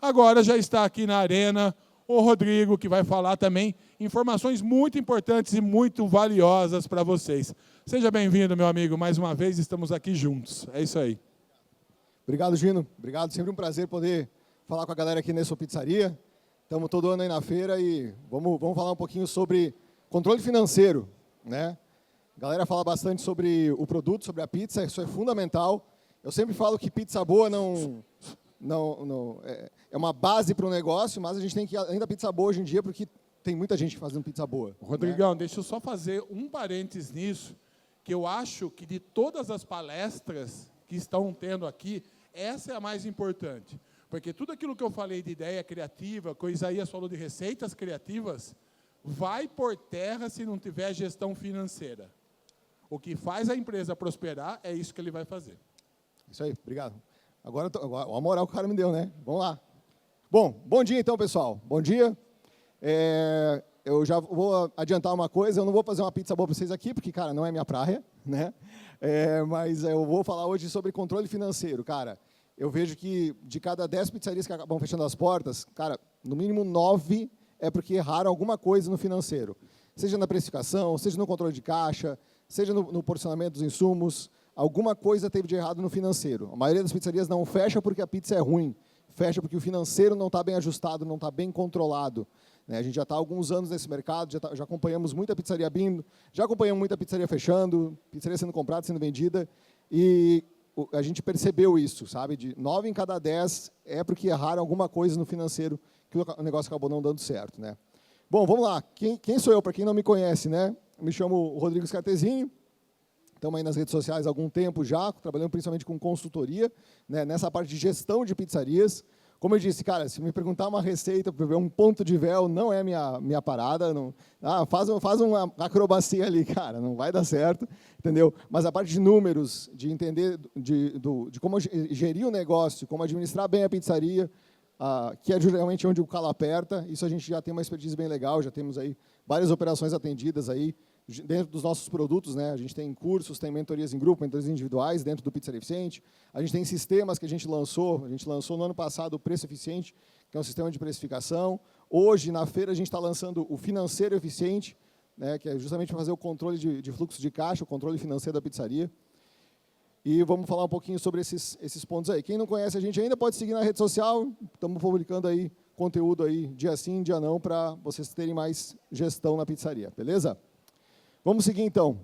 Agora já está aqui na arena o Rodrigo, que vai falar também informações muito importantes e muito valiosas para vocês. Seja bem-vindo, meu amigo, mais uma vez estamos aqui juntos. É isso aí. Obrigado, Gino. Obrigado, sempre um prazer poder falar com a galera aqui nessa pizzaria. Estamos todo ano aí na feira e vamos falar um pouquinho sobre controle financeiro, né? A galera fala bastante sobre o produto, sobre a pizza, isso é fundamental. Eu sempre falo que pizza boa é uma base para o negócio, mas a gente tem que ainda pizza boa hoje em dia, porque tem muita gente fazendo pizza boa. Rodrigão, né? Deixa eu só fazer um parênteses nisso, que eu acho que de todas as palestras que estão tendo aqui, essa é a mais importante. Porque tudo aquilo que eu falei de ideia criativa, que o Isaías falou de receitas criativas, vai por terra se não tiver gestão financeira. O que faz a empresa prosperar é isso que ele vai fazer. Isso aí, obrigado. Agora a moral que o cara me deu, né? Vamos lá. Bom dia então, pessoal. Bom dia. Eu já vou adiantar uma coisa, eu não vou fazer uma pizza boa para vocês aqui, porque, cara, não é minha praia, né? Mas eu vou falar hoje sobre controle financeiro, cara. Eu vejo que de cada 10 pizzarias que acabam fechando as portas, cara, no mínimo 9 é porque erraram alguma coisa no financeiro. Seja na precificação, seja no controle de caixa, seja no porcionamento dos insumos, alguma coisa teve de errado no financeiro. A maioria das pizzarias não fecha porque a pizza é ruim, fecha porque o financeiro não está bem ajustado, não está bem controlado. A gente já está há alguns anos nesse mercado, já acompanhamos muita pizzaria abrindo, já acompanhamos muita pizzaria fechando, pizzaria sendo comprada, sendo vendida, e a gente percebeu isso, sabe? De 9 em cada 10 é porque erraram alguma coisa no financeiro que o negócio acabou não dando certo, né? Bom, vamos lá. Quem sou eu? Para quem não me conhece, né? Me chamo Rodrigo Scartezinho. Estamos aí nas redes sociais há algum tempo já, trabalhando principalmente com consultoria, né, nessa parte de gestão de pizzarias. Como eu disse, cara, se me perguntar uma receita para ver um ponto de véu, não é minha parada. Não, faz uma acrobacia ali, cara, não vai dar certo, entendeu? Mas a parte de números, de entender de como gerir o negócio, como administrar bem a pizzaria, que é geralmente onde o calo aperta, isso a gente já tem uma expertise bem legal, já temos aí várias operações atendidas aí, dentro dos nossos produtos, né? A gente tem cursos, tem mentorias em grupo, mentorias individuais dentro do Pizzaria Eficiente. A gente tem sistemas que a gente lançou no ano passado o Preço Eficiente, que é um sistema de precificação. Hoje, na feira, a gente está lançando o Financeiro Eficiente, né? Que é justamente para fazer o controle de fluxo de caixa, o controle financeiro da pizzaria. E vamos falar um pouquinho sobre esses pontos aí. Quem não conhece a gente ainda pode seguir na rede social, estamos publicando aí conteúdo aí dia sim, dia não, para vocês terem mais gestão na pizzaria, beleza? Vamos seguir, então.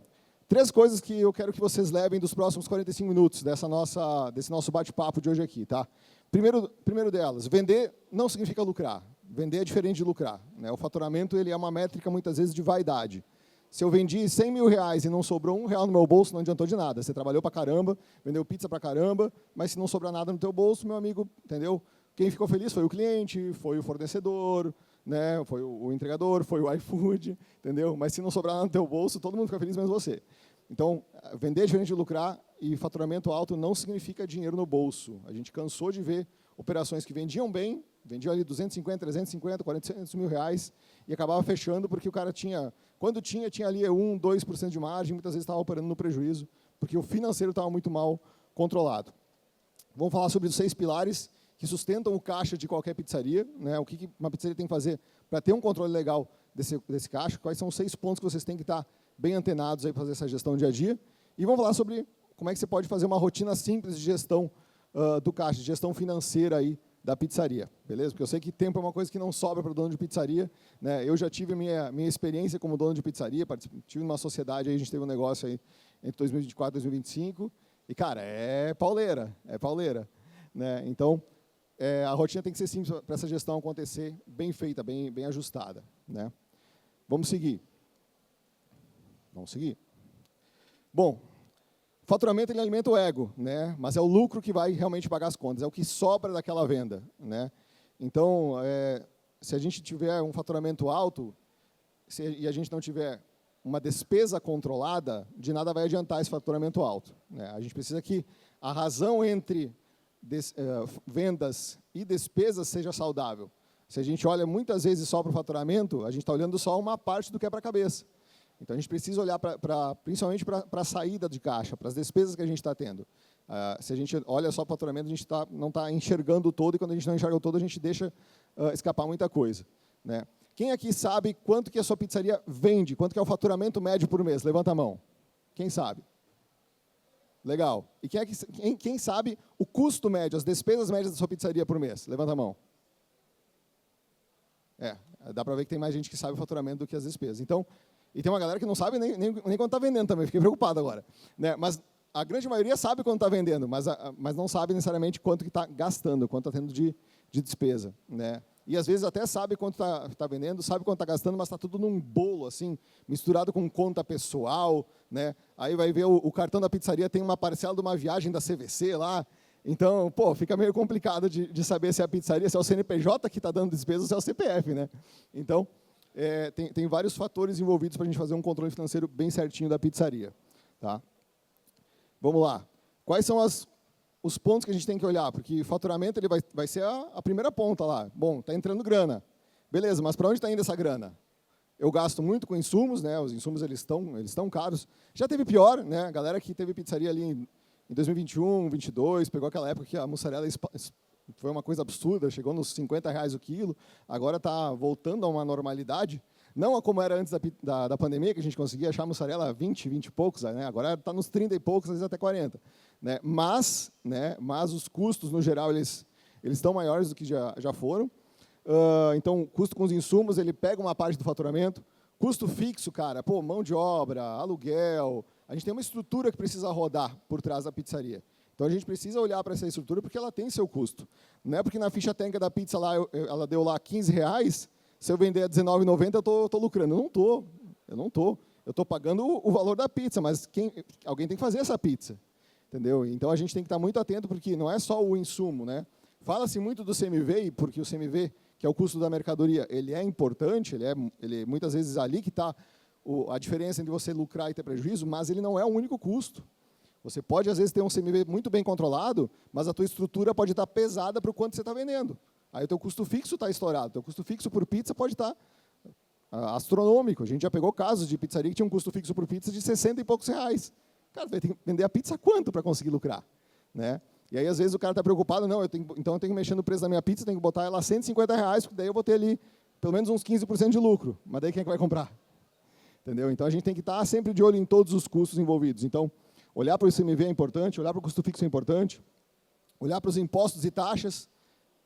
3 coisas que eu quero que vocês levem dos próximos 45 minutos desse nosso bate-papo de hoje aqui, tá? Primeiro delas, vender não significa lucrar. Vender é diferente de lucrar, né? O faturamento ele é uma métrica, muitas vezes, de vaidade. Se eu vendi 100 mil reais e não sobrou R$1 no meu bolso, não adiantou de nada. Você trabalhou para caramba, vendeu pizza para caramba, mas se não sobrar nada no teu bolso, meu amigo, entendeu? Quem ficou feliz foi o cliente, foi o fornecedor, né? Foi o entregador, foi o iFood, entendeu? Mas se não sobrar nada no teu bolso, todo mundo fica feliz, menos você. Então, vender é diferente de lucrar e faturamento alto não significa dinheiro no bolso. A gente cansou de ver operações que vendiam bem, vendiam ali 250, 350, 400 mil reais e acabava fechando porque o cara quando tinha ali 1, 2% de margem, muitas vezes estava operando no prejuízo, porque o financeiro estava muito mal controlado. Vamos falar sobre os 6 pilares que sustentam o caixa de qualquer pizzaria, né? O que uma pizzaria tem que fazer para ter um controle legal desse caixa, quais são os 6 pontos que vocês têm que estar bem antenados aí para fazer essa gestão dia a dia. E vamos falar sobre como é que você pode fazer uma rotina simples de gestão do caixa, de gestão financeira aí da pizzaria, beleza? Porque eu sei que tempo é uma coisa que não sobra para o dono de pizzaria, né? Eu já tive minha experiência como dono de pizzaria, tive numa sociedade, aí a gente teve um negócio aí entre 2024 e 2025, e, cara, é pauleira, né? Então, a rotina tem que ser simples para essa gestão acontecer bem feita, bem ajustada, né? Vamos seguir. Bom, faturamento ele alimenta o ego, né? Mas é o lucro que vai realmente pagar as contas, é o que sobra daquela venda, né? Então, se a gente tiver um faturamento alto e a gente não tiver uma despesa controlada, de nada vai adiantar esse faturamento alto, né? A gente precisa que a razão entre vendas e despesas seja saudável. Se a gente olha muitas vezes só para o faturamento, a gente está olhando só uma parte do quebra-cabeça. Então, a gente precisa olhar principalmente para a saída de caixa, para as despesas que a gente está tendo. Se a gente olha só para o faturamento, a gente não está enxergando o todo, e quando a gente não enxerga o todo, a gente deixa escapar muita coisa, né? Quem aqui sabe quanto que a sua pizzaria vende? Quanto que é o faturamento médio por mês? Levanta a mão. Quem sabe? Legal. E quem sabe o custo médio, as despesas médias da sua pizzaria por mês? Levanta a mão. Dá para ver que tem mais gente que sabe o faturamento do que as despesas. Então, e tem uma galera que não sabe nem quanto está vendendo também. Fiquei preocupado agora, né? Mas a grande maioria sabe quanto está vendendo, mas não sabe necessariamente quanto que está gastando, quanto está tendo de despesa, né? E às vezes até sabe quanto está vendendo, sabe quanto está gastando, mas está tudo num bolo, assim, misturado com conta pessoal, né? Aí vai ver o cartão da pizzaria tem uma parcela de uma viagem da CVC lá. Então, fica meio complicado de saber se é a pizzaria, se é o CNPJ que está dando despesa ou se é o CPF, né? Então, tem vários fatores envolvidos para a gente fazer um controle financeiro bem certinho da pizzaria, tá? Vamos lá. Quais são os pontos que a gente tem que olhar? Porque o faturamento ele vai ser a primeira ponta lá. Bom, está entrando grana. Beleza, mas para onde está indo essa grana? Eu gasto muito com insumos, né? Os insumos eles estão caros. Já teve pior, né? A galera que teve pizzaria ali em 2021, 2022, pegou aquela época que a mussarela foi uma coisa absurda, chegou nos R$50 o quilo, agora está voltando a uma normalidade. Não como era antes da pandemia, que a gente conseguia achar mussarela a 20 e poucos, né? Agora está nos 30 e poucos, às vezes até 40. Né? Mas os custos, no geral, eles estão maiores do que já foram. Então, o custo com os insumos, ele pega uma parte do faturamento. Custo fixo, cara, mão de obra, aluguel. A gente tem uma estrutura que precisa rodar por trás da pizzaria. Então, a gente precisa olhar para essa estrutura porque ela tem seu custo. Não é porque na ficha técnica da pizza lá, ela deu lá R$15, se eu vender a R$19,90, eu estou lucrando. Eu não estou. Eu estou pagando o valor da pizza, mas alguém tem que fazer essa pizza. Entendeu? Então, a gente tem que estar muito atento, porque não é só o insumo, né? Fala-se muito do CMV, porque o CMV, que é o custo da mercadoria, ele é importante, ele muitas vezes ali que está a diferença entre você lucrar e ter prejuízo, mas ele não é o único custo. Você pode, às vezes, ter um CMV muito bem controlado, mas a tua estrutura pode estar pesada para o quanto você está vendendo. Aí o teu custo fixo está estourado. O teu custo fixo por pizza pode estar astronômico. A gente já pegou casos de pizzaria que tinha um custo fixo por pizza de 60 e poucos reais. Cara, vai ter que vender a pizza quanto para conseguir lucrar? Né? E aí, às vezes, o cara está preocupado, não, então eu tenho que mexer no preço da minha pizza, tenho que botar ela a R$150, porque daí eu vou ter ali pelo menos uns 15% de lucro. Mas daí quem é que vai comprar? Entendeu? Então, a gente tem que estar sempre de olho em todos os custos envolvidos. Então, olhar para o ICMV é importante, olhar para o custo fixo é importante, olhar para os impostos e taxas.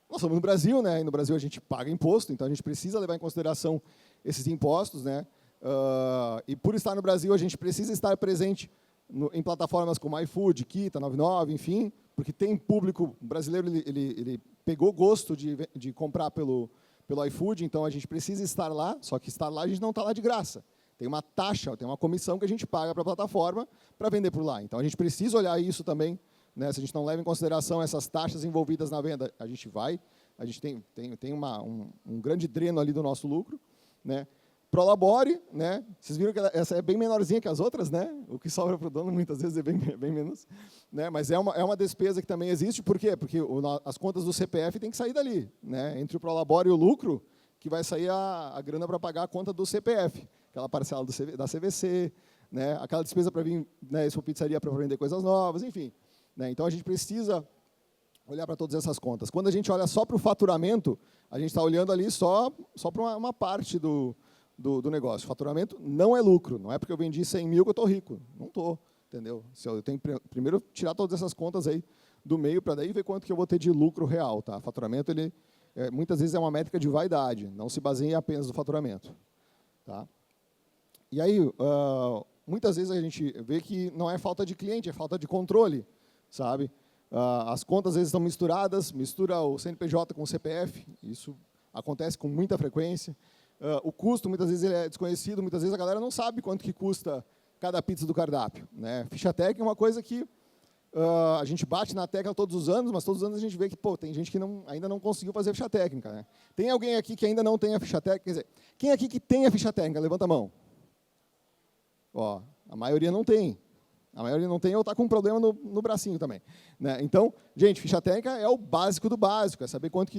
Nós estamos no Brasil, né? E no Brasil a gente paga imposto, então a gente precisa levar em consideração esses impostos, né? E por estar no Brasil, a gente precisa estar presente em plataformas como iFood, Kita, 99, enfim, porque tem público brasileiro, ele pegou gosto de comprar pelo iFood, então a gente precisa estar lá, só que estar lá a gente não está lá de graça. Tem uma taxa, tem uma comissão que a gente paga para a plataforma para vender por lá. Então a gente precisa olhar isso também, né? Se a gente não leva em consideração essas taxas envolvidas na venda, a gente tem um grande dreno ali do nosso lucro, né? Prolabore, né? Vocês viram que essa é bem menorzinha que as outras, né? O que sobra para o dono muitas vezes é bem menos, né? Mas é uma despesa que também existe. Por quê? Porque as contas do CPF têm que sair dali, né? Entre o Prolabore e o lucro, que vai sair a grana para pagar a conta do CPF, aquela parcela da CVC, né? Aquela despesa para vir, né, isso pizzaria para vender coisas novas, enfim, né? Então a gente precisa olhar para todas essas contas. Quando a gente olha só para o faturamento, a gente está olhando ali só para uma parte do negócio. Faturamento não é lucro, não é porque eu vendi 100 mil que eu estou rico. Não estou, entendeu? Eu tenho que primeiro tirar todas essas contas aí do meio para daí ver quanto que eu vou ter de lucro real. Tá? Faturamento, muitas vezes é uma métrica de vaidade, não se baseia apenas no faturamento. Tá? E aí, muitas vezes a gente vê que não é falta de cliente, é falta de controle, sabe? As contas às vezes estão misturadas, mistura o CNPJ com o CPF, isso acontece com muita frequência. O custo, muitas vezes, ele é desconhecido, muitas vezes a galera não sabe quanto que custa cada pizza do cardápio. Né? Ficha técnica é uma coisa que a gente bate na tecla todos os anos, mas todos os anos a gente vê que tem gente que ainda não conseguiu fazer ficha técnica. Né? Tem alguém aqui que ainda não tem a ficha técnica? Quer dizer, quem aqui que tem a ficha técnica? Levanta a mão. Ó, a maioria não tem. A maioria não tem ou está com um problema no bracinho também. Né? Então, gente, ficha técnica é o básico do básico, é saber quanto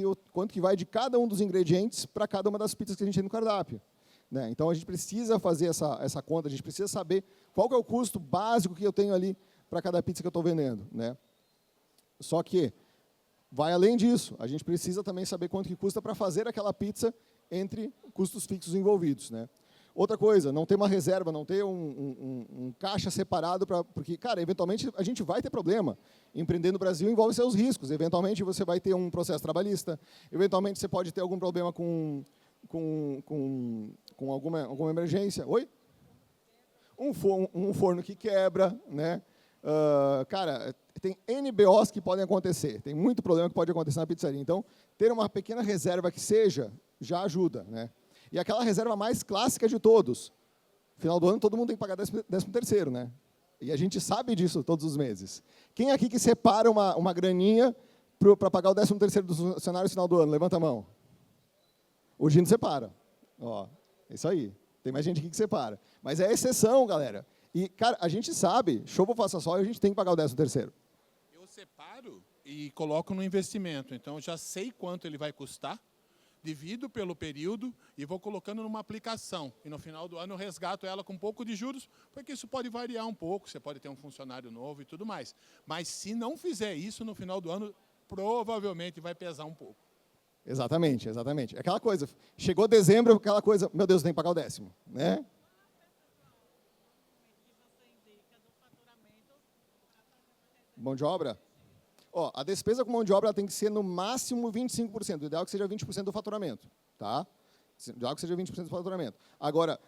que vai de cada um dos ingredientes para cada uma das pizzas que a gente tem no cardápio. Né? Então, a gente precisa fazer essa conta, a gente precisa saber qual que é o custo básico que eu tenho ali para cada pizza que eu estou vendendo. Né? Só que vai além disso. A gente precisa também saber quanto que custa para fazer aquela pizza entre custos fixos envolvidos, né? Outra coisa, não ter uma reserva, não ter um caixa separado, porque, cara, eventualmente a gente vai ter problema. Empreender no Brasil envolve seus riscos. Eventualmente você vai ter um processo trabalhista, eventualmente você pode ter algum problema com alguma emergência. Oi? Um forno que quebra, né? Cara, tem N BOs que podem acontecer, tem muito problema que pode acontecer na pizzaria. Então, ter uma pequena reserva que seja, já ajuda, né? E aquela reserva mais clássica de todos. Final do ano, todo mundo tem que pagar 13º, né? E a gente sabe disso todos os meses. Quem aqui que separa uma graninha para pagar o 13º do funcionário no final do ano? Levanta a mão. O Gino separa. Ó, isso aí. Tem mais gente aqui que separa. Mas é exceção, galera. E, cara, a gente sabe, show ou faça só, a gente tem que pagar o 13º. Eu separo e coloco no investimento. Então, eu já sei quanto ele vai custar, divido pelo período e vou colocando numa aplicação. E no final do ano eu resgato ela com um pouco de juros, porque isso pode variar um pouco, você pode ter um funcionário novo e tudo mais. Mas se não fizer isso no final do ano, provavelmente vai pesar um pouco. Exatamente, exatamente. Aquela coisa, chegou dezembro, aquela coisa, meu Deus, tem que pagar o 10º, né? Mão de obra? Ó, a despesa com mão de obra ela tem que ser no máximo 25%. O ideal é que seja 20% do faturamento. Tá? O ideal é que seja 20% do faturamento. Agora,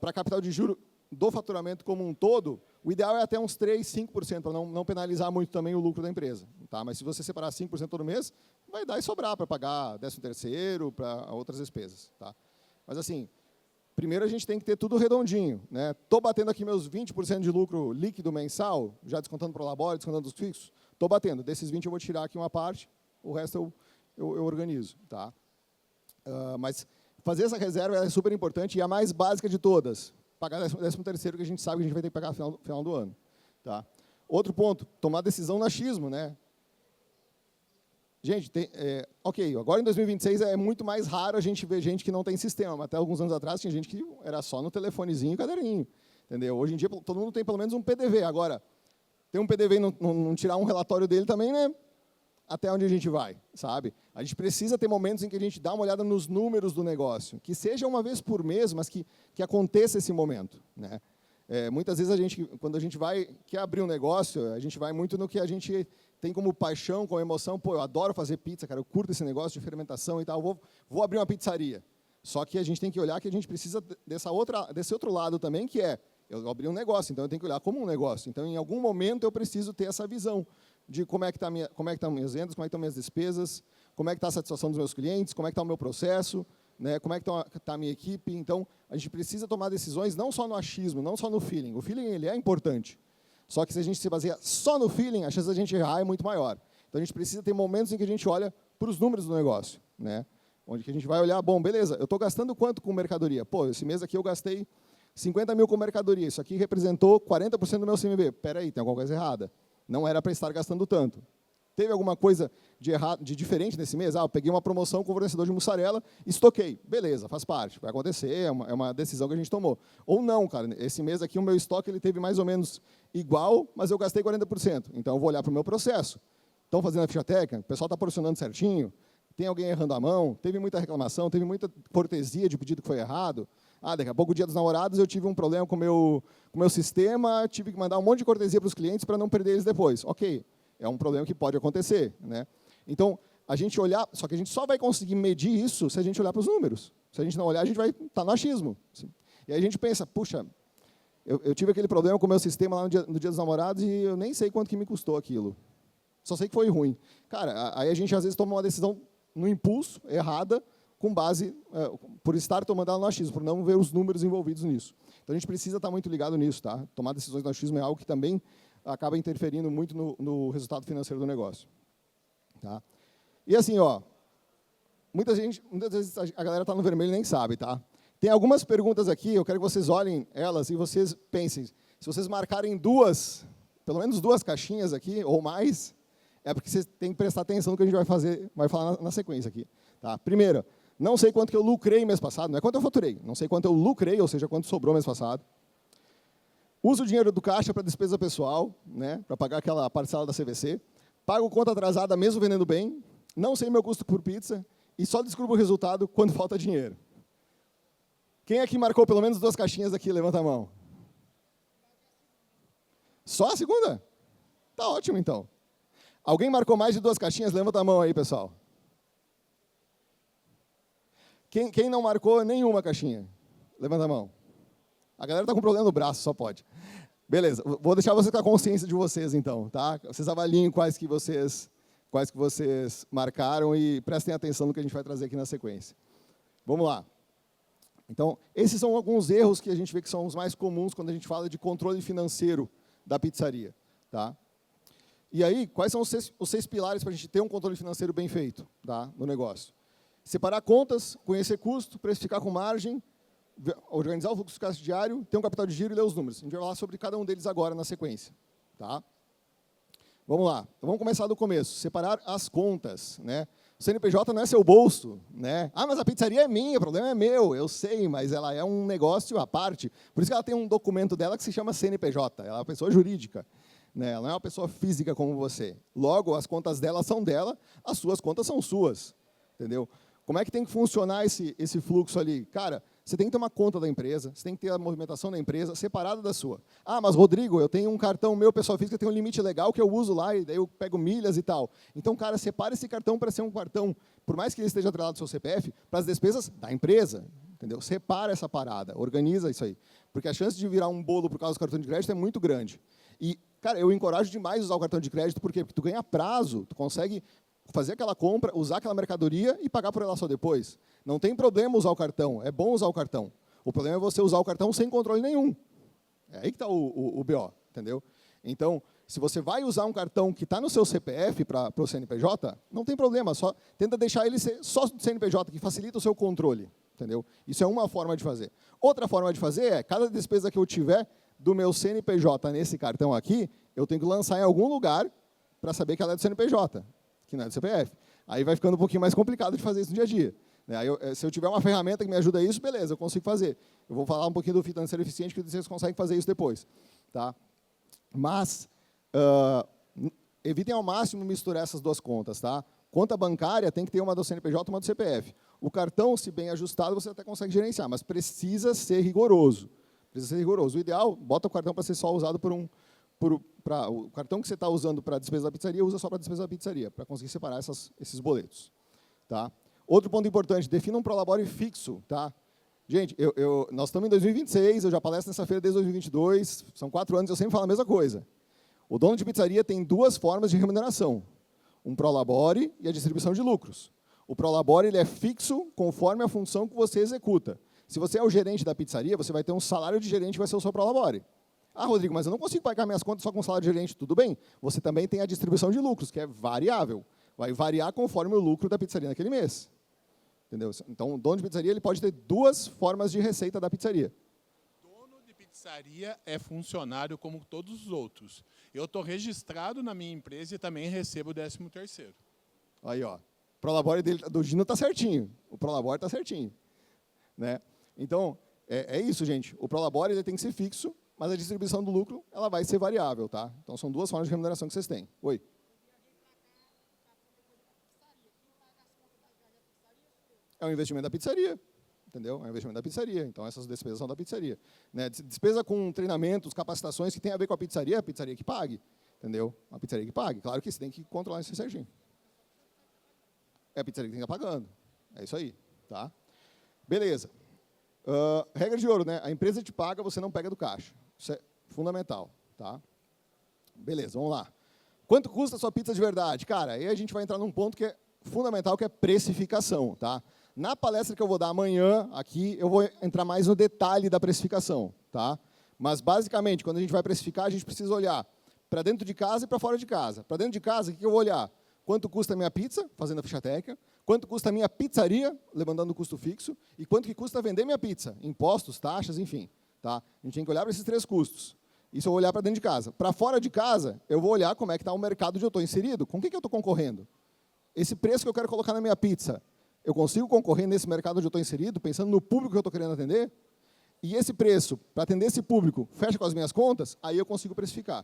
para capital de juros do faturamento como um todo, o ideal é até uns 3%, 5%, para não penalizar muito também o lucro da empresa. Tá? Mas se você separar 5% todo mês, vai dar e sobrar para pagar 13º, para outras despesas. Tá? Mas, assim, primeiro a gente tem que ter tudo redondinho. Estou batendo aqui meus 20% de lucro líquido mensal, já descontando para o labore, descontando os fixos. Estou batendo. Desses 20 eu vou tirar aqui uma parte, o resto eu organizo. Tá? Mas fazer essa reserva é super importante e a mais básica de todas. Pagar 13º, que a gente sabe que a gente vai ter que pagar no final do ano. Tá? Outro ponto, tomar decisão no achismo. Né? Gente, ok, agora em 2026 é muito mais raro a gente ver gente que não tem sistema. Até alguns anos atrás tinha gente que era só no telefonezinho e caderninho. Entendeu? Hoje em dia todo mundo tem pelo menos um PDV. Agora, ter um PDV e não tirar um relatório dele também, né? Até onde a gente vai, sabe? A gente precisa ter momentos em que a gente dá uma olhada nos números do negócio. Que seja uma vez por mês, mas que aconteça esse momento. Né? Muitas vezes, quando a gente quer abrir um negócio, a gente vai muito no que a gente tem como paixão, como emoção. Pô, eu adoro fazer pizza, cara, eu curto esse negócio de fermentação e tal, vou abrir uma pizzaria. Só que a gente tem que olhar que a gente precisa desse outro lado também, que eu abri um negócio, então eu tenho que olhar como um negócio. Então, em algum momento, eu preciso ter essa visão de como é que estão minhas vendas, como é que estão minhas despesas, como é que está a satisfação dos meus clientes, como é que está o meu processo, né, como é que está a minha equipe. Então, a gente precisa tomar decisões não só no achismo, não só no feeling. O feeling ele é importante. Só que se a gente se baseia só no feeling, a chance da gente errar é muito maior. Então, a gente precisa ter momentos em que a gente olha para os números do negócio. Né, onde que a gente vai olhar, bom, beleza, eu estou gastando quanto com mercadoria? Pô, esse mês aqui eu gastei 50 mil com mercadoria, isso aqui representou 40% do meu CMB. Espera aí, tem alguma coisa errada. Não era para estar gastando tanto. Teve alguma coisa de diferente nesse mês? Eu peguei uma promoção com o fornecedor de mussarela, estoquei. Beleza, faz parte, vai acontecer, é uma decisão que a gente tomou. Ou não, cara, esse mês aqui o meu estoque ele teve mais ou menos igual, mas eu gastei 40%. Então, eu vou olhar para o meu processo. Estão fazendo a ficha técnica, o pessoal está porcionando certinho, tem alguém errando a mão, teve muita reclamação, teve muita cortesia de pedido que foi errado. Daqui a pouco, o Dia dos Namorados, eu tive um problema com o meu sistema, tive que mandar um monte de cortesia para os clientes para não perder eles depois. Ok, é um problema que pode acontecer. Né? Então, a gente olhar, só que a gente só vai conseguir medir isso se a gente olhar para os números. Se a gente não olhar, a gente vai estar no achismo. E aí a gente pensa, puxa, eu tive aquele problema com o meu sistema lá no dia dos Namorados e eu nem sei quanto que me custou aquilo. Só sei que foi ruim. Cara, aí a gente às vezes toma uma decisão no impulso, errada, com base, por estar tomando ela no achismo, por não ver os números envolvidos nisso. Então, a gente precisa estar muito ligado nisso. Tá? Tomar decisões no achismo é algo que também acaba interferindo muito no resultado financeiro do negócio. Tá? E assim, muitas vezes a galera está no vermelho e nem sabe. Tá? Tem algumas perguntas aqui, eu quero que vocês olhem elas e vocês pensem. Se vocês marcarem pelo menos duas caixinhas aqui, ou mais, é porque vocês têm que prestar atenção no que a gente vai falar na sequência aqui. Tá? Primeiro, não sei quanto que eu lucrei mês passado, não é quanto eu faturei, não sei quanto eu lucrei, ou seja, quanto sobrou mês passado. Uso o dinheiro do caixa para despesa pessoal, né, para pagar aquela parcela da CVC. pago conta atrasada mesmo vendendo bem, não sei meu custo por pizza e só descubro o resultado quando falta dinheiro. Quem aqui marcou pelo menos 2 caixinhas aqui? Levanta a mão. Só a segunda? Tá ótimo, então. Alguém marcou mais de 2 caixinhas? Levanta a mão aí, pessoal. Quem não marcou nenhuma caixinha? Levanta a mão. A galera está com problema no braço, só pode. Beleza, vou deixar vocês com a consciência de vocês, então, tá? Vocês avaliem quais que vocês marcaram e prestem atenção no que a gente vai trazer aqui na sequência. Vamos lá. Então, esses são alguns erros que a gente vê que são os mais comuns quando a gente fala de controle financeiro da pizzaria, tá? E aí, quais são os 6 pilares para a gente ter um controle financeiro bem feito, tá, no negócio? Separar contas, conhecer custo, precificar com margem, organizar o fluxo de caixa diário, ter um capital de giro e ler os números. A gente vai falar sobre cada um deles agora na sequência, tá? Vamos lá. Então, vamos começar do começo. Separar as contas, né? O CNPJ não é seu bolso, né? Ah, mas a pizzaria é minha, o problema é meu. Eu sei, mas ela é um negócio à parte. Por isso que ela tem um documento dela que se chama CNPJ. Ela é uma pessoa jurídica, né? Ela não é uma pessoa física como você. Logo, as contas dela são dela, as suas contas são suas, entendeu? Como é que tem que funcionar esse fluxo ali? Cara, você tem que ter uma conta da empresa, você tem que ter a movimentação da empresa separada da sua. Ah, mas Rodrigo, eu tenho um cartão meu, pessoa física, tem um limite legal que eu uso lá, e daí eu pego milhas e tal. Então, cara, separa esse cartão para ser um cartão, por mais que ele esteja atrelado ao seu CPF, para as despesas da empresa, entendeu? Separa essa parada, organiza isso aí. Porque a chance de virar um bolo por causa do cartão de crédito é muito grande. E, cara, eu encorajo demais usar o cartão de crédito, por quê? Porque tu ganha prazo, tu consegue fazer aquela compra, usar aquela mercadoria e pagar por ela só depois. Não tem problema usar o cartão, é bom usar o cartão. O problema é você usar o cartão sem controle nenhum. É aí que está o BO, entendeu? Então, se você vai usar um cartão que está no seu CPF para o CNPJ, não tem problema, só tenta deixar ele ser só do CNPJ, que facilita o seu controle, entendeu? Isso é uma forma de fazer. Outra forma de fazer é, cada despesa que eu tiver do meu CNPJ nesse cartão aqui, eu tenho que lançar em algum lugar para saber que ela é do CNPJ, que não é do CPF. Aí vai ficando um pouquinho mais complicado de fazer isso no dia a dia. Aí se eu tiver uma ferramenta que me ajuda a isso, beleza, eu consigo fazer. Eu vou falar um pouquinho do financeiro eficiente, que vocês conseguem fazer isso depois. Tá? Mas, evitem ao máximo misturar essas 2 contas. Tá? Conta bancária tem que ter uma do CNPJ e uma do CPF. O cartão, se bem ajustado, você até consegue gerenciar, mas precisa ser rigoroso. Precisa ser rigoroso. O ideal, bota o cartão para ser só usado o cartão que você está usando para a despesa da pizzaria, usa só para a despesa da pizzaria, para conseguir separar esses boletos. Tá? Outro ponto importante, defina um prolabore fixo. Tá? Gente, nós estamos em 2026, eu já palestro nessa feira desde 2022, são 4 anos, eu sempre falo a mesma coisa. O dono de pizzaria tem 2 formas de remuneração, um prolabore e a distribuição de lucros. O prolabore ele é fixo conforme a função que você executa. Se você é o gerente da pizzaria, você vai ter um salário de gerente que vai ser o seu prolabore. Ah, Rodrigo, mas eu não consigo pagar minhas contas só com salário de gerente. Tudo bem, você também tem a distribuição de lucros, que é variável. Vai variar conforme o lucro da pizzaria naquele mês. Entendeu? Então, o dono de pizzaria ele pode ter 2 formas de receita da pizzaria. Dono de pizzaria é funcionário como todos os outros. Eu estou registrado na minha empresa e também recebo o 13º. Aí, ó. O prolabore do Gino está certinho. O prolabore está certinho. Né? Então, é isso, gente. O prolabore ele tem que ser fixo, mas a distribuição do lucro ela vai ser variável. Tá? Então, são 2 formas de remuneração que vocês têm. Oi. É um investimento da pizzaria, entendeu? É um investimento da pizzaria. Então, essas despesas são da pizzaria. Né? Despesa com treinamentos, capacitações que tem a ver com a pizzaria que pague, entendeu? A pizzaria que pague. Claro que você tem que controlar isso certinho. É a pizzaria que tem que estar pagando. É isso aí, tá? Beleza. Regra de ouro, né? A empresa te paga, você não pega do caixa. Isso é fundamental, tá? Beleza, vamos lá. Quanto custa a sua pizza de verdade? Cara, aí a gente vai entrar num ponto que é fundamental, que é precificação, tá? Na palestra que eu vou dar amanhã, aqui, eu vou entrar mais no detalhe da precificação, tá? Mas, basicamente, quando a gente vai precificar, a gente precisa olhar para dentro de casa e para fora de casa. Para dentro de casa, o que eu vou olhar? Quanto custa a minha pizza, fazendo a ficha técnica, quanto custa a minha pizzaria, levantando o custo fixo, e quanto que custa vender minha pizza, impostos, taxas, enfim. Tá? A gente tem que olhar para esses 3 custos. Isso eu vou olhar para dentro de casa. Para fora de casa, eu vou olhar como é que está o mercado onde eu estou inserido. Com o que eu estou concorrendo? Esse preço que eu quero colocar na minha pizza, eu consigo concorrer nesse mercado onde eu estou inserido, pensando no público que eu estou querendo atender? E esse preço, para atender esse público, fecha com as minhas contas, aí eu consigo precificar.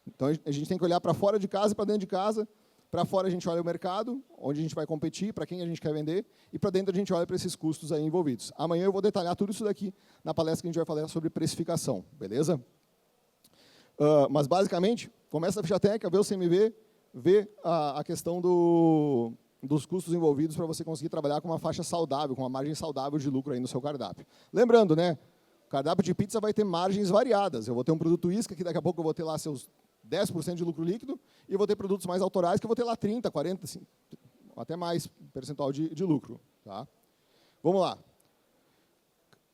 Então, a gente tem que olhar para fora de casa e para dentro de casa Para fora a gente olha o mercado, onde a gente vai competir, para quem a gente quer vender, e para dentro a gente olha para esses custos aí envolvidos. Amanhã eu vou detalhar tudo isso daqui na palestra que a gente vai falar sobre precificação, beleza? Mas, basicamente, começa a ficha técnica, vê o CMV, vê a questão dos custos envolvidos para você conseguir trabalhar com uma faixa saudável, com uma margem saudável de lucro aí no seu cardápio. Lembrando, né, o cardápio de pizza vai ter margens variadas. Eu vou ter um produto isca, que daqui a pouco eu vou ter lá seus 10% de lucro líquido, e vou ter produtos mais autorais, que eu vou ter lá 30%, 40%, assim, até mais percentual de lucro. Tá? Vamos lá.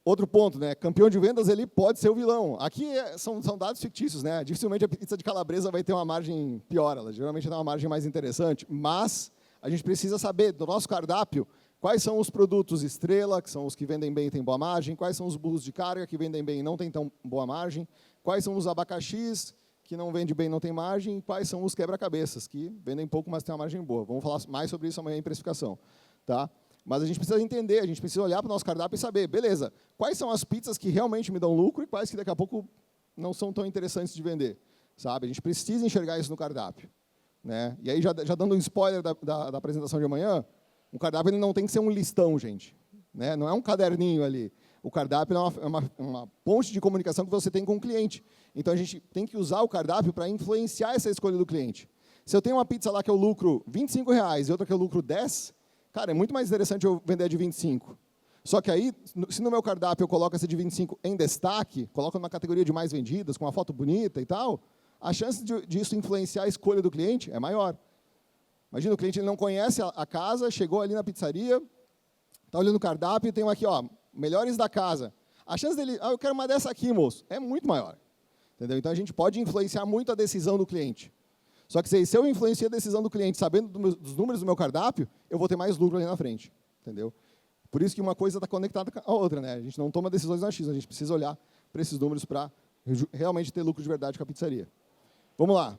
Outro ponto, né? Campeão de vendas, ele pode ser o vilão. Aqui são dados fictícios, né? Dificilmente a pizza de calabresa vai ter uma margem pior, ela geralmente tem uma margem mais interessante, mas a gente precisa saber do nosso cardápio quais são os produtos estrela, que são os que vendem bem e têm boa margem, quais são os burros de carga, que vendem bem e não têm tão boa margem, quais são os abacaxis, que não vende bem e não tem margem, e quais são os quebra-cabeças, que vendem pouco, mas têm uma margem boa. Vamos falar mais sobre isso amanhã em precificação. Tá? Mas a gente precisa entender, a gente precisa olhar para o nosso cardápio e saber, beleza, quais são as pizzas que realmente me dão lucro e quais que daqui a pouco não são tão interessantes de vender. Sabe? A gente precisa enxergar isso no cardápio. Né? E aí, já dando um spoiler da apresentação de amanhã, o cardápio ele não tem que ser um listão, gente. Né? Não é um caderninho ali. O cardápio é uma ponte de comunicação que você tem com o cliente. Então, a gente tem que usar o cardápio para influenciar essa escolha do cliente. Se eu tenho uma pizza lá que eu lucro R$25 e outra que eu lucro 10, cara, é muito mais interessante eu vender a de 25. Só que aí, se no meu cardápio eu coloco essa de 25 em destaque, coloco numa categoria de mais vendidas, com uma foto bonita e tal, a chance disso influenciar a escolha do cliente é maior. Imagina, o cliente ele não conhece a casa, chegou ali na pizzaria, está olhando o cardápio e tem aqui, ó, melhores da casa. A chance dele, eu quero uma dessa aqui, moço, é muito maior. Entendeu? Então, a gente pode influenciar muito a decisão do cliente. Só que se eu influencio a decisão do cliente sabendo dos números do meu cardápio, eu vou ter mais lucro ali na frente. Entendeu? Por isso que uma coisa está conectada com a outra. Né? A gente não toma decisões no achismo, a gente precisa olhar para esses números para realmente ter lucro de verdade com a pizzaria. Vamos lá.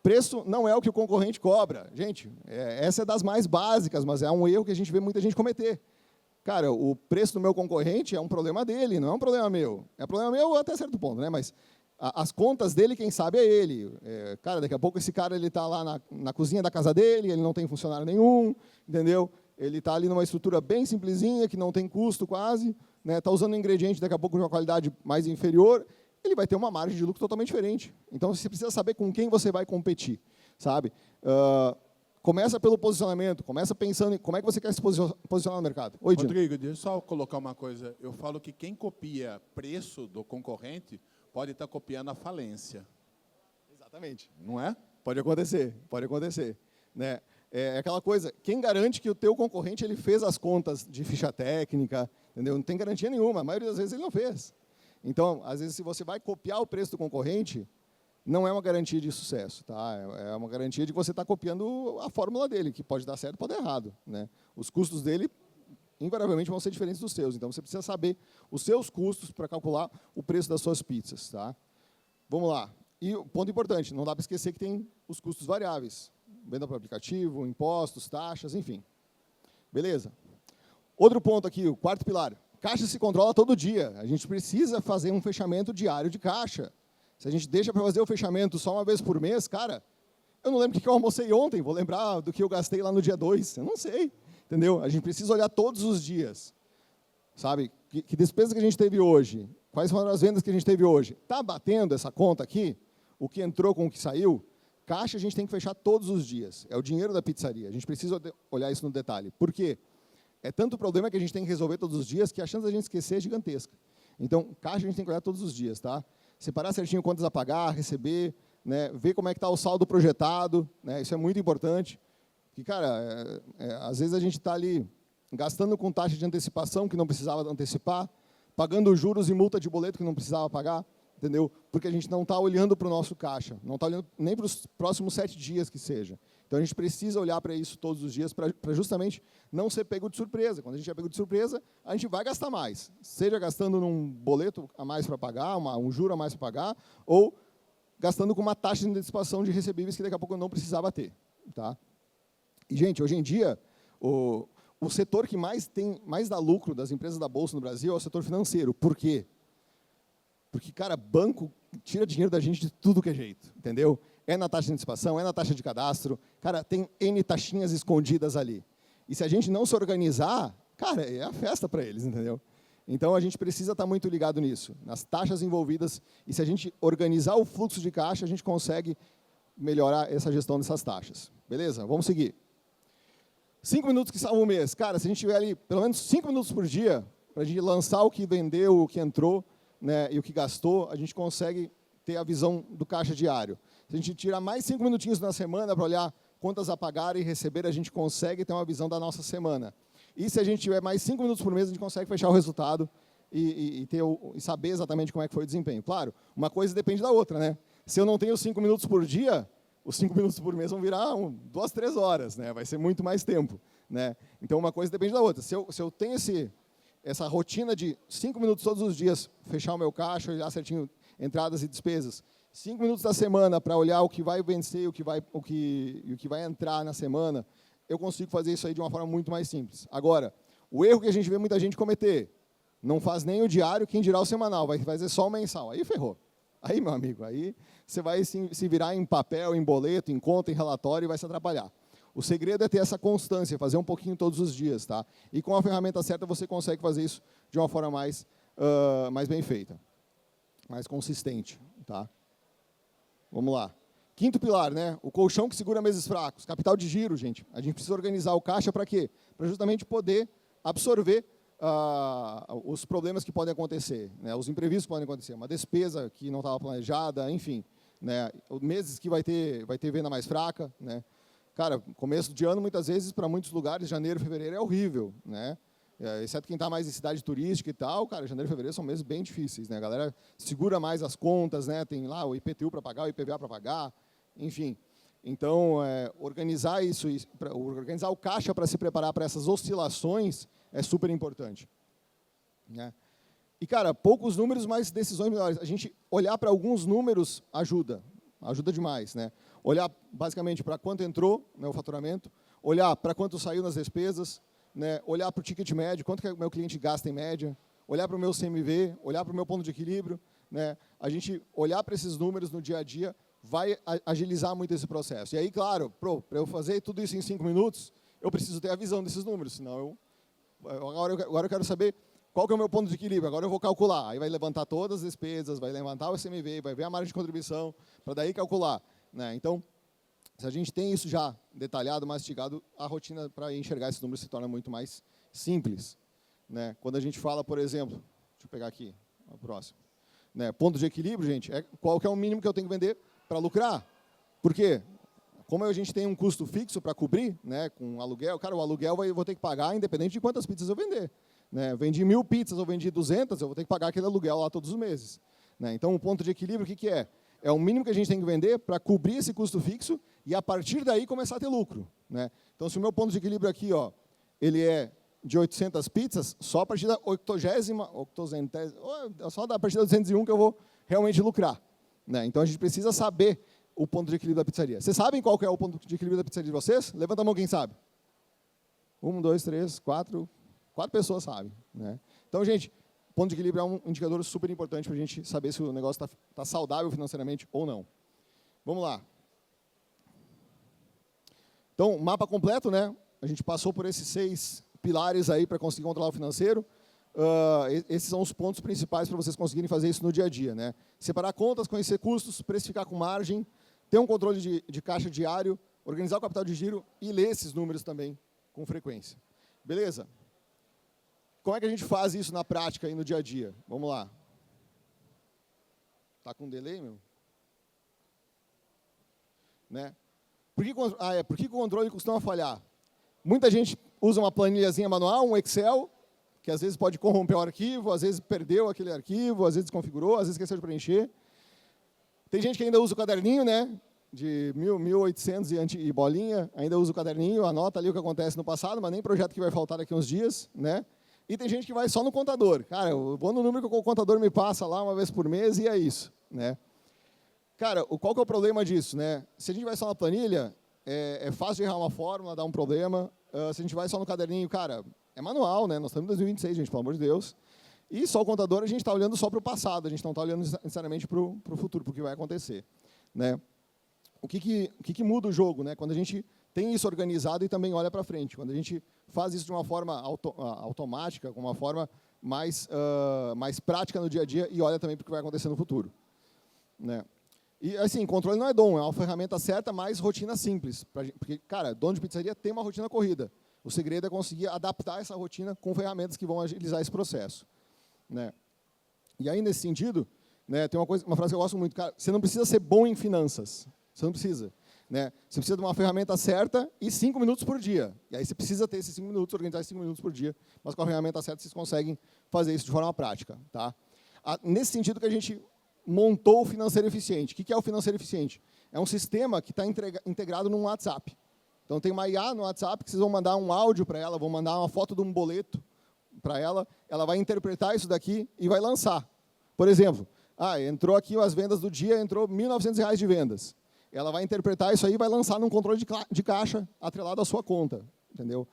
Preço não é o que o concorrente cobra. Gente, essa é das mais básicas, mas é um erro que a gente vê muita gente cometer. Cara, o preço do meu concorrente é um problema dele, não é um problema meu. É problema meu até certo ponto, né? Mas as contas dele, quem sabe é ele. Cara, daqui a pouco esse cara está lá na cozinha da casa dele, ele não tem funcionário nenhum, entendeu? Ele está ali numa estrutura bem simplesinha, que não tem custo quase, né? Está usando um ingrediente daqui a pouco de uma qualidade mais inferior, ele vai ter uma margem de lucro totalmente diferente. Então, você precisa saber com quem você vai competir, sabe? Começa pelo posicionamento, começa pensando em como é que você quer se posicionar no mercado. Oi, Dino. Rodrigo, deixa eu só colocar uma coisa. Eu falo que quem copia preço do concorrente pode estar copiando a falência. Exatamente. Não é? Pode acontecer, pode acontecer. Né? É aquela coisa, quem garante que o teu concorrente ele fez as contas de ficha técnica, entendeu? Não tem garantia nenhuma, a maioria das vezes ele não fez. Então, às vezes, se você vai copiar o preço do concorrente, não é uma garantia de sucesso. Tá? É uma garantia de que você está copiando a fórmula dele, que pode dar certo, pode dar errado. Né? Os custos dele, invariavelmente, vão ser diferentes dos seus. Então, você precisa saber os seus custos para calcular o preço das suas pizzas. Tá? Vamos lá. E o ponto importante, não dá para esquecer que tem os custos variáveis. Venda para aplicativo, impostos, taxas, enfim. Beleza. Outro ponto aqui, o quarto pilar. Caixa se controla todo dia. A gente precisa fazer um fechamento diário de caixa. Se a gente deixa para fazer o fechamento só uma vez por mês, cara, eu não lembro o que eu almocei ontem, vou lembrar do que eu gastei lá no dia 2. Eu não sei, entendeu? A gente precisa olhar todos os dias. Sabe? Que despesa que a gente teve hoje? Quais foram as vendas que a gente teve hoje? Está batendo essa conta aqui? O que entrou com o que saiu? Caixa a gente tem que fechar todos os dias. É o dinheiro da pizzaria. A gente precisa olhar isso no detalhe. Por quê? É tanto problema que a gente tem que resolver todos os dias que a chance da gente esquecer é gigantesca. Então, caixa a gente tem que olhar todos os dias, tá? Separar certinho quantas a pagar, receber, né? Ver como é que está o saldo projetado, né? Isso é muito importante. Porque, cara, às vezes a gente está ali gastando com taxa de antecipação que não precisava antecipar, pagando juros e multa de boleto que não precisava pagar, entendeu? Porque a gente não está olhando para o nosso caixa, não está olhando nem para os próximos 7 dias que seja. Então, a gente precisa olhar para isso todos os dias para justamente não ser pego de surpresa. Quando a gente é pego de surpresa, a gente vai gastar mais. Seja gastando num boleto a mais para pagar, um juro a mais para pagar, ou gastando com uma taxa de antecipação de recebíveis que daqui a pouco eu não precisava ter. Tá? E, gente, hoje em dia, o setor que mais dá lucro das empresas da Bolsa no Brasil é o setor financeiro. Por quê? Porque, cara, banco tira dinheiro da gente de tudo que é jeito, entendeu? é na taxa de antecipação, é na taxa de cadastro. Cara, tem N taxinhas escondidas ali. E se a gente não se organizar, cara, é a festa para eles, entendeu? Então, a gente precisa estar muito ligado nisso, nas taxas envolvidas. E se a gente organizar o fluxo de caixa, a gente consegue melhorar essa gestão dessas taxas. Beleza? Vamos seguir. 5 minutos que salvam o mês. Cara, se a gente tiver ali pelo menos 5 minutos por dia, para a gente lançar o que vendeu, o que entrou, né, e o que gastou, a gente consegue ter a visão do caixa diário. Se a gente tirar mais 5 minutinhos na semana para olhar contas a pagar e receber, a gente consegue ter uma visão da nossa semana. E se a gente tiver mais 5 minutos por mês, a gente consegue fechar o resultado e saber exatamente como é que foi o desempenho. Claro, uma coisa depende da outra, né? Se eu não tenho 5 minutos por dia, os 5 minutos por mês vão virar 2, 3 horas, né? Vai ser muito mais tempo, né? Então, uma coisa depende da outra. Se eu tenho essa rotina de 5 minutos todos os dias, fechar o meu caixa, olhar certinho entradas e despesas, 5 minutos da semana para olhar o que vai vencer, o que vai entrar na semana, eu consigo fazer isso aí de uma forma muito mais simples. Agora, o erro que a gente vê muita gente cometer, não faz nem o diário, quem dirá o semanal, vai fazer só o mensal. Aí ferrou. Aí, meu amigo, aí você vai se virar em papel, em boleto, em conta, em relatório e vai se atrapalhar. O segredo é ter essa constância, fazer um pouquinho todos os dias, tá? E com a ferramenta certa você consegue fazer isso de uma forma mais bem feita, mais consistente, tá? Vamos lá. 5º pilar, né? O colchão que segura meses fracos. Capital de giro, gente. A gente precisa organizar o caixa para quê? Para justamente poder absorver os problemas que podem acontecer, né? Os imprevistos que podem acontecer, uma despesa que não estava planejada, enfim, né? Meses que vai ter venda mais fraca, né? Cara, começo de ano, muitas vezes, para muitos lugares, janeiro, fevereiro é horrível, né? Exceto quem está mais em cidade turística e tal, cara, janeiro e fevereiro são meses bem difíceis, né? A galera segura mais as contas, né? Tem lá o IPTU para pagar, o IPVA para pagar, enfim. Então, organizar organizar o caixa para se preparar para essas oscilações é super importante, né? E, cara, poucos números, mas decisões melhores. A gente olhar para alguns números ajuda demais, né? Olhar, basicamente, para quanto entrou, né, o faturamento, olhar para quanto saiu nas despesas, né, olhar para o ticket médio, quanto que o meu cliente gasta em média, olhar para o meu CMV, olhar para o meu ponto de equilíbrio, né? A gente olhar para esses números no dia a dia vai agilizar muito esse processo. E aí, claro, para eu fazer tudo isso em 5 minutos, eu preciso ter a visão desses números, senão agora eu quero saber qual que é o meu ponto de equilíbrio, agora eu vou calcular. Aí vai levantar todas as despesas, vai levantar o CMV, vai ver a margem de contribuição, para daí calcular, né? Então, se a gente tem isso já detalhado, mastigado, a rotina para enxergar esses números se torna muito mais simples, né? Quando a gente fala, por exemplo, deixa eu pegar aqui, o próximo, né? Ponto de equilíbrio, gente, qual que é o mínimo que eu tenho que vender para lucrar? Por quê? Como a gente tem um custo fixo para cobrir, né, com aluguel, cara, o aluguel eu vou ter que pagar independente de quantas pizzas eu vender, né? Vendi 1000 pizzas ou vendi 200, eu vou ter que pagar aquele aluguel lá todos os meses, né? Então, o ponto de equilíbrio, o que é? É o mínimo que a gente tem que vender para cobrir esse custo fixo e, a partir daí, começar a ter lucro, né? Então, se o meu ponto de equilíbrio aqui, ó, ele é de 800 pizzas, só a partir da 80ª, só a partir da 201 que eu vou realmente lucrar, né? Então, a gente precisa saber o ponto de equilíbrio da pizzaria. Vocês sabem qual que é o ponto de equilíbrio da pizzaria de vocês? Levanta a mão quem sabe. 1, 2, 3, 4. 4 pessoas sabem, né? Então, gente, ponto de equilíbrio é um indicador super importante para a gente saber se o negócio está saudável financeiramente ou não. Vamos lá. Então, mapa completo, né? A gente passou por esses 6 pilares aí para conseguir controlar o financeiro. Esses são os pontos principais para vocês conseguirem fazer isso no dia a dia, né? Separar contas, conhecer custos, precificar com margem, ter um controle de caixa diário, organizar o capital de giro e ler esses números também com frequência. Beleza? Como é que a gente faz isso na prática e no dia a dia? Vamos lá. Tá com delay, meu? Né? Por que o controle costuma falhar? Muita gente usa uma planilhazinha manual, um Excel, que às vezes pode corromper o arquivo, às vezes perdeu aquele arquivo, às vezes desconfigurou, às vezes esqueceu de preencher. Tem gente que ainda usa o caderninho, né? De 1800 e bolinha, ainda usa o caderninho, anota ali o que acontece no passado, mas nem projeto que vai faltar daqui a uns dias, né? E tem gente que vai só no contador. Cara, eu vou no número que o contador me passa lá uma vez por mês e é isso, né? Cara, qual que é o problema disso, né? Se a gente vai só na planilha, é fácil de errar uma fórmula, dar um problema. Se a gente vai só no caderninho, cara, é manual, né? Nós estamos em 2026, gente, pelo amor de Deus. E só o contador, a gente está olhando só para o passado, a gente não está olhando necessariamente para o futuro, para o que vai acontecer, né? o que muda o jogo, né? Quando a gente tem isso organizado e também olha para frente. Quando a gente faz isso de uma forma automática, com uma forma mais prática no dia a dia e olha também para o que vai acontecer no futuro. Né? E, assim, controle não é dom, é uma ferramenta certa, mas rotina simples. Porque, cara, dono de pizzaria tem uma rotina corrida. O segredo é conseguir adaptar essa rotina com ferramentas que vão agilizar esse processo. Né? E aí, nesse sentido, né, tem uma frase que eu gosto muito, cara, você não precisa ser bom em finanças. Você não precisa. Né? Você precisa de uma ferramenta certa e 5 minutos por dia. E aí você precisa ter esses 5 minutos, organizar esses 5 minutos por dia, mas com a ferramenta certa vocês conseguem fazer isso de forma prática. Tá? Nesse sentido que a gente montou o Financeiro Eficiente. O que é o Financeiro Eficiente? É um sistema que está integrado num WhatsApp. Então, tem uma IA no WhatsApp que vocês vão mandar um áudio para ela, vão mandar uma foto de um boleto para ela vai interpretar isso daqui e vai lançar. Por exemplo, entrou aqui as vendas do dia, entrou R$ 1.900 de vendas. Ela vai interpretar isso aí e vai lançar num controle de caixa atrelado à sua conta. Entendeu?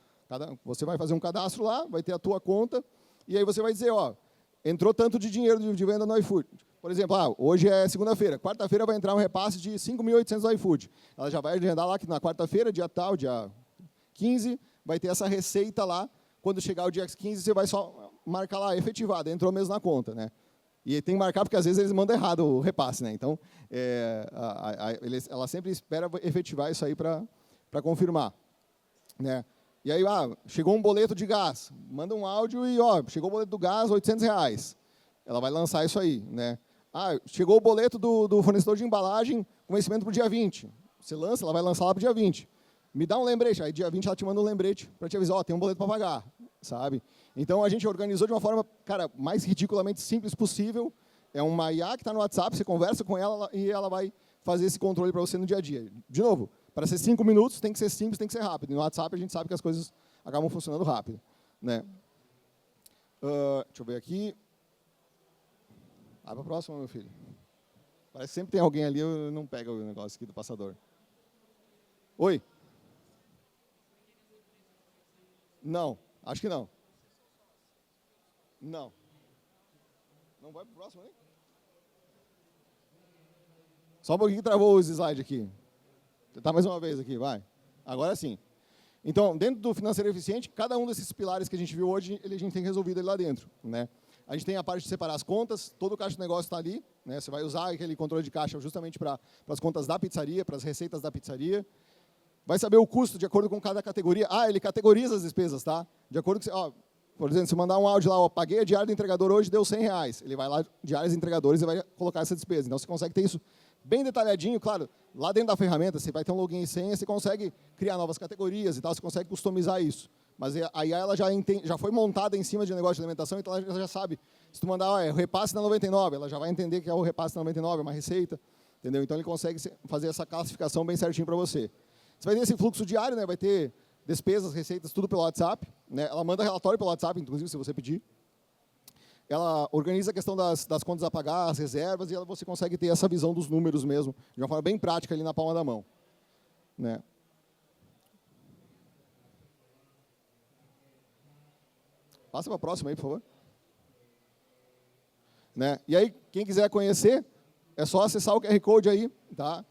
Você vai fazer um cadastro lá, vai ter a tua conta, e aí você vai dizer, entrou tanto de dinheiro de venda no iFood. Por exemplo, hoje é segunda-feira, quarta-feira vai entrar um repasse de 5.800 no iFood. Ela já vai agendar lá que na quarta-feira, dia 15, vai ter essa receita lá. Quando chegar o dia 15, você vai só marcar lá, efetivada, entrou mesmo na conta. Né? E tem que marcar porque às vezes eles mandam errado o repasse. Né? Então, ela sempre espera efetivar isso aí para confirmar. Né? E aí, chegou um boleto de gás, manda um áudio e, chegou o boleto do gás, R$ 800. Ela vai lançar isso aí. Né? Chegou o boleto do fornecedor de embalagem, com vencimento para o dia 20. Você lança, ela vai lançar lá para o dia 20. Me dá um lembrete. Aí, dia 20, ela te manda um lembrete para te avisar, tem um boleto para pagar. Sabe? Então, a gente organizou de uma forma, cara, mais ridiculamente simples possível. É uma IA que está no WhatsApp, você conversa com ela e ela vai fazer esse controle para você no dia a dia. De novo, para ser 5 minutos, tem que ser simples, tem que ser rápido. E no WhatsApp, a gente sabe que as coisas acabam funcionando rápido. Né? Deixa eu ver aqui. Vai para a próxima, meu filho. Parece que sempre tem alguém ali, eu não pego o negócio aqui do passador. Oi? Não, acho que não. Não. Não vai para o próximo, né? Só um pouquinho que travou os slides aqui. Vou tentar mais uma vez aqui, vai. Agora sim. Então, dentro do Financeiro Eficiente, cada um desses pilares que a gente viu hoje, a gente tem resolvido ali lá dentro. Né? A gente tem a parte de separar as contas, todo o caixa de negócio está ali. Né? Você vai usar aquele controle de caixa justamente para as contas da pizzaria, para as receitas da pizzaria. Vai saber o custo de acordo com cada categoria. Ele categoriza as despesas, tá? De acordo com... por exemplo, se mandar um áudio lá, paguei a diária do entregador hoje, deu R$100. Ele vai lá, diárias entregadores, e vai colocar essa despesa. Então, você consegue ter isso bem detalhadinho, claro, lá dentro da ferramenta, você vai ter um login e senha, você consegue criar novas categorias e tal, você consegue customizar isso. Mas a IA ela já foi montada em cima de negócio de alimentação, então ela já sabe. Se tu mandar, o repasse na 99, ela já vai entender que é o repasse na 99, é uma receita. Entendeu? Então, ele consegue fazer essa classificação bem certinho para você. Você vai ter esse fluxo diário, né? Vai ter despesas, receitas, tudo pelo WhatsApp. Né? Ela manda relatório pelo WhatsApp, inclusive, se você pedir. Ela organiza a questão das contas a pagar, as reservas, e você consegue ter essa visão dos números mesmo, de uma forma bem prática ali na palma da mão. Né? Passa para a próxima aí, por favor. Né? E aí, quem quiser conhecer, é só acessar o QR Code aí. Tá?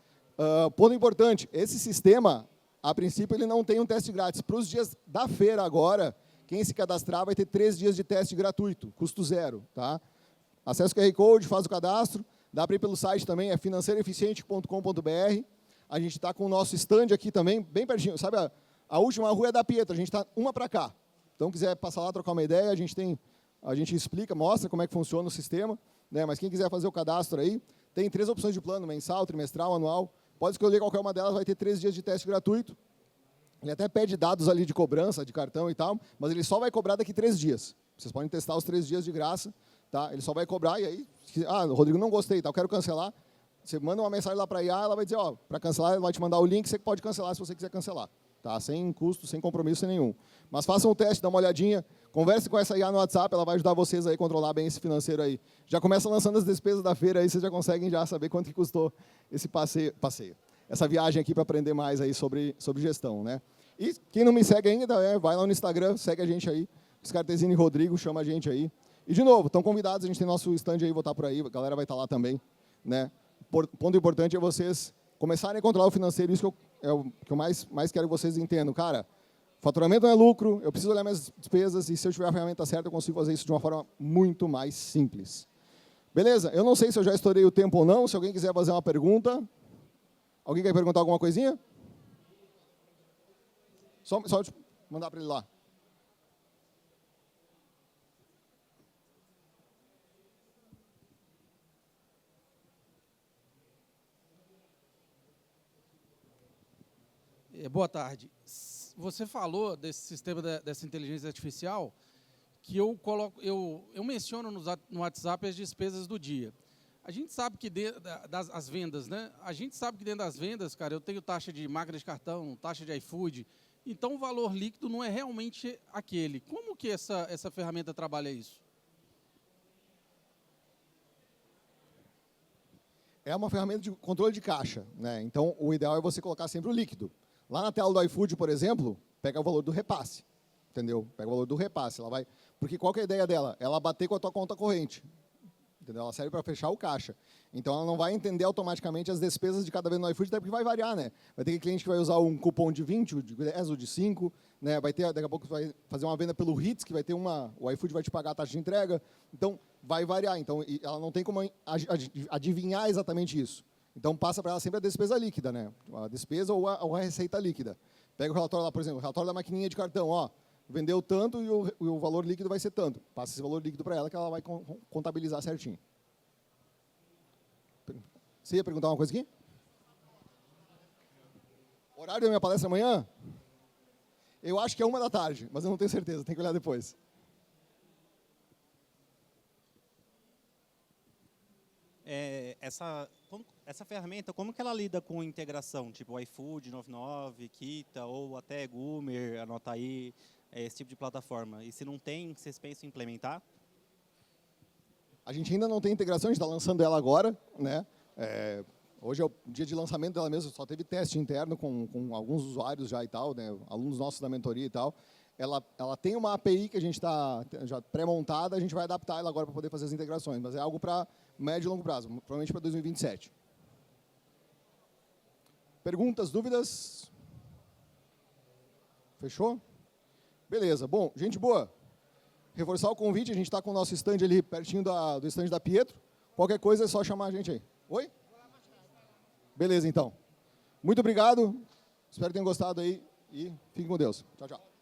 Ponto importante, esse sistema, a princípio, ele não tem um teste grátis. Para os dias da feira agora, quem se cadastrar vai ter 3 dias de teste gratuito, custo zero. Tá? Acesse o QR Code, faz o cadastro, dá para ir pelo site também, é financeiroeficiente.com.br. A gente está com o nosso stand aqui também, bem pertinho. Sabe, a última rua é da Pietra, a gente está uma para cá. Então, quiser passar lá, trocar uma ideia, a gente explica, mostra como é que funciona o sistema. Né? Mas quem quiser fazer o cadastro aí, tem 3 opções de plano, mensal, trimestral, anual. Pode escolher qualquer uma delas, vai ter 3 dias de teste gratuito. Ele até pede dados ali de cobrança, de cartão e tal, mas ele só vai cobrar daqui 3 dias. Vocês podem testar os 3 dias de graça, tá? Ele só vai cobrar e aí, Rodrigo, não gostei, tá? Eu quero cancelar. Você manda uma mensagem lá para a IA, ela vai dizer, para cancelar, ela vai te mandar o link, você pode cancelar se você quiser cancelar. Tá? Sem custo, sem compromisso nenhum. Mas façam o teste, dá uma olhadinha, converse com essa IA no WhatsApp, ela vai ajudar vocês aí a controlar bem esse financeiro aí. Já começa lançando as despesas da feira aí, vocês já conseguem já saber quanto que custou esse passeio, essa viagem aqui para aprender mais aí sobre gestão, né? E quem não me segue ainda, vai lá no Instagram, segue a gente aí, Scartesini Rodrigo, chama a gente aí. E, de novo, estão convidados, a gente tem nosso stand aí, vou estar por aí, a galera vai estar lá também. Né? Ponto importante é vocês começarem a controlar o financeiro, isso é o que eu mais quero que vocês entendam. Cara, faturamento não é lucro, eu preciso olhar minhas despesas, e se eu tiver a ferramenta certa, eu consigo fazer isso de uma forma muito mais simples. Beleza? Eu não sei se eu já estourei o tempo ou não, se alguém quiser fazer uma pergunta. Alguém quer perguntar alguma coisinha? Só mandar para ele lá. Boa tarde. Você falou desse sistema dessa inteligência artificial que eu menciono no WhatsApp as despesas do dia. A gente sabe que as vendas, né? A gente sabe que dentro das vendas, cara, eu tenho taxa de máquina de cartão, taxa de iFood, então o valor líquido não é realmente aquele. Como que essa ferramenta trabalha isso? É uma ferramenta de controle de caixa, né? Então, o ideal é você colocar sempre o líquido. Lá na tela do iFood, por exemplo, pega o valor do repasse, entendeu? Pega o valor do repasse, ela vai... Porque qual que é a ideia dela? Ela bater com a tua conta corrente, entendeu? Ela serve para fechar o caixa. Então, ela não vai entender automaticamente as despesas de cada vez no iFood, até porque vai variar, né? Vai ter cliente que vai usar um cupom de 20, o de 10, o de 5, né? Vai ter, daqui a pouco, vai fazer uma venda pelo Hits, que vai ter o iFood vai te pagar a taxa de entrega. Então, vai variar. Então, ela não tem como adivinhar exatamente isso. Então, passa para ela sempre a despesa líquida, né? A despesa ou a receita líquida. Pega o relatório lá, por exemplo, o relatório da maquininha de cartão, ó, vendeu tanto e o valor líquido vai ser tanto. Passa esse valor líquido para ela que ela vai contabilizar certinho. Você ia perguntar uma coisa aqui? Horário da minha palestra amanhã? Eu acho que é 13h, mas eu não tenho certeza, tem que olhar depois. Essa ferramenta, como que ela lida com integração? Tipo iFood, 99, Kita, ou até Goomer, Anotaí, esse tipo de plataforma. E se não tem, vocês pensam em implementar? A gente ainda não tem integração, a gente está lançando ela agora, né? Hoje é o dia de lançamento dela mesmo, só teve teste interno com alguns usuários já e tal, né? Alunos nossos da mentoria e tal. Ela tem uma API que a gente está já pré-montada, a gente vai adaptar ela agora para poder fazer as integrações, mas é algo para médio e longo prazo, provavelmente para 2027. Perguntas, dúvidas? Fechou? Beleza. Bom, gente boa. Reforçar o convite, a gente está com o nosso stand ali pertinho do stand da Pietro. Qualquer coisa é só chamar a gente aí. Oi? Beleza, então. Muito obrigado. Espero que tenham gostado aí e fiquem com Deus. Tchau, tchau.